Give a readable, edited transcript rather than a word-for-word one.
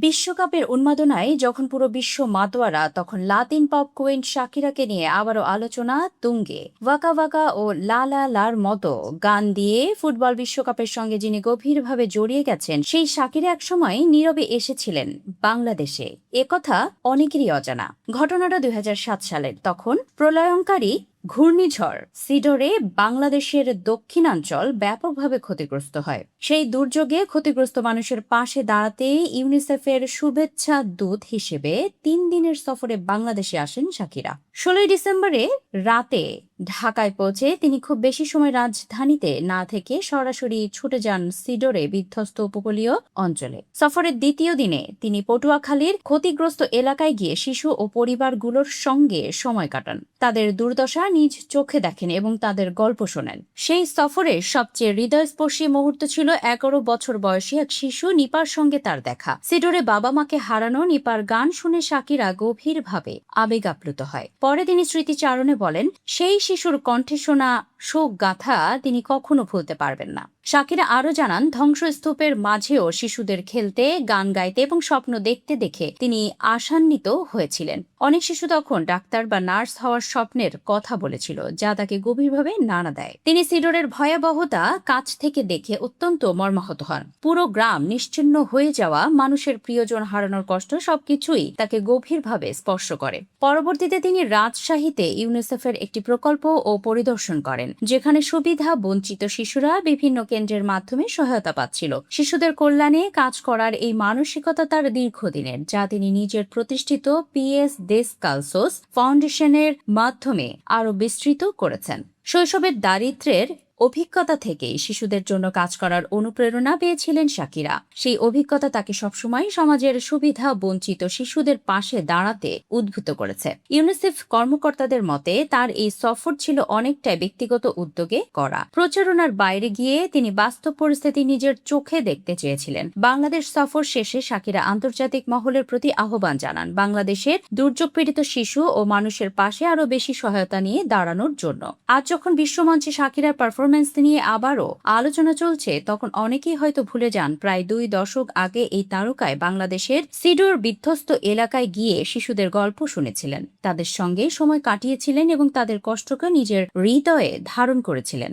বিশ্বকাপের উন্মাদনায় যখন পুরো বিশ্ব মাতোয়ারা, তখন লাতিন পপ কুইন শাকিরাকে নিয়ে আবারও আলোচনা তুঙ্গে। ওয়াকা ওয়াকা ও লা লা লার মতো গান দিয়ে ফুটবল বিশ্বকাপের সঙ্গে যিনি গভীরভাবে জড়িয়ে গেছেন, সেই শাকিরা একসময় নীরবে এসেছিলেন বাংলাদেশে, একথা অনেকেরই অজানা। ঘটনাটা ২০০৭ সালের। তখন প্রলয়ঙ্কারী ঘূর্ণিঝড় সিডরে বাংলাদেশের দক্ষিণাঞ্চল ব্যাপকভাবে ক্ষতিগ্রস্ত হয়। সেই দুর্যোগে ক্ষতিগ্রস্ত মানুষের পাশে দাঁড়াতে ইউনিসেফের শুভেচ্ছা দূত হিসেবে ৩ দিনের সফরে বাংলাদেশে আসেন শাকিরা। ১৬ ডিসেম্বরে রাতে ঢাকায় পৌঁছে তিনি খুব বেশি সময় রাজধানীতে না থেকে সরাসরি ছুটে যান সিডরে বিধ্বস্ত উপকূলীয় অঞ্চলে। সফরের দ্বিতীয় দিনে তিনি পটুয়াখালীর ক্ষতিগ্রস্ত এলাকায় গিয়ে শিশু ও পরিবারগুলোর সঙ্গে সময় কাটান, তাদের দুর্দশা নিজ চোখে দেখেন এবং তাদের গল্প শোনেন। সেই সফরে সবচেয়ে হৃদয়স্পর্শী মুহূর্ত ছিল ১১ বছর বয়সী এক শিশু নিপার সঙ্গে তার দেখা। সিডরে বাবা মাকে হারানো নিপার গান শুনে শাকিরা গভীরভাবে আবেগ আপ্লুত হয়। পরে তিনি স্মৃতিচারণে বলেন, সেই শিশুর কণ্ঠে শোনা শোক গাথা তিনি কখনো ভুলতে পারবেন না। শাকিরা আরও জানান, ধ্বংসস্তূপের মাঝেও শিশুদের খেলতে, গান গাইতে এবং স্বপ্ন দেখতে দেখে তিনি আশান্বিত হয়েছিলেন। অনেক শিশু তখন ডাক্তার বা নার্স হওয়ার স্বপ্নের কথা বলেছিল, যা তাকে গভীরভাবে নাড়া দেয়। তিনি সিডরের ভয়াবহতা কাছ থেকে দেখে অত্যন্ত মর্মাহত হন। পুরো গ্রাম নিশ্চিহ্ন হয়ে যাওয়া, মানুষের প্রিয়জন হারানোর কষ্ট, সবকিছুই তাকে গভীরভাবে স্পর্শ করে। পরবর্তীতে তিনি রাজশাহীতে ইউনিসেফের একটি প্রকল্প ও পরিদর্শন করেন, যেখানে সুবিধা বঞ্চিত শিশুরা বিভিন্ন কেন্দ্রের মাধ্যমে সহায়তা পাচ্ছিল। শিশুদের কল্যাণে কাজ করার এই মানসিকতা তার দীর্ঘদিনের, যা তিনি নিজের প্রতিষ্ঠিত পিএস দেসকালসোস ফাউন্ডেশনের মাধ্যমে আরও বিস্তৃত করেছেন। শৈশবের দারিদ্র্যের অভিজ্ঞতা থেকেই শিশুদের জন্য কাজ করার অনুপ্রেরণা পেয়েছিলেন শাকিরা। সেই অভিজ্ঞতা তাকে সবসময় সমাজের সুবিধা বঞ্চিত শিশুদের পাশে দাঁড়াতে উদ্বুদ্ধ করেছে। ইউনিসেফ কর্মকর্তাদের মতে তার এই সফর ছিল অনেকটাই ব্যক্তিগত উদ্যোগে করা। প্রচারণার বাইরে গিয়ে তিনি বাস্তব পরিস্থিতি নিজের চোখে দেখতে চেয়েছিলেন। বাংলাদেশ সফর শেষে শাকিরা আন্তর্জাতিক মহলের প্রতি আহ্বান জানান, বাংলাদেশের দুর্যোগপীড়িত শিশু ও মানুষের পাশে আরও বেশি সহায়তা নিয়ে দাঁড়ানোর জন্য। আজ যখন বিশ্বমঞ্চে শাকিরার পারফরমেন্স নিয়ে আবারও আলোচনা চলছে, তখন অনেকেই হয়তো ভুলে যান প্রায় ২ দশক আগে এই তারকায় বাংলাদেশের সিডর বিধ্বস্ত এলাকায় গিয়ে শিশুদের গল্প শুনেছিলেন, তাদের সঙ্গে সময় কাটিয়েছিলেন এবং তাদের কষ্টকে নিজের হৃদয়ে ধারণ করেছিলেন।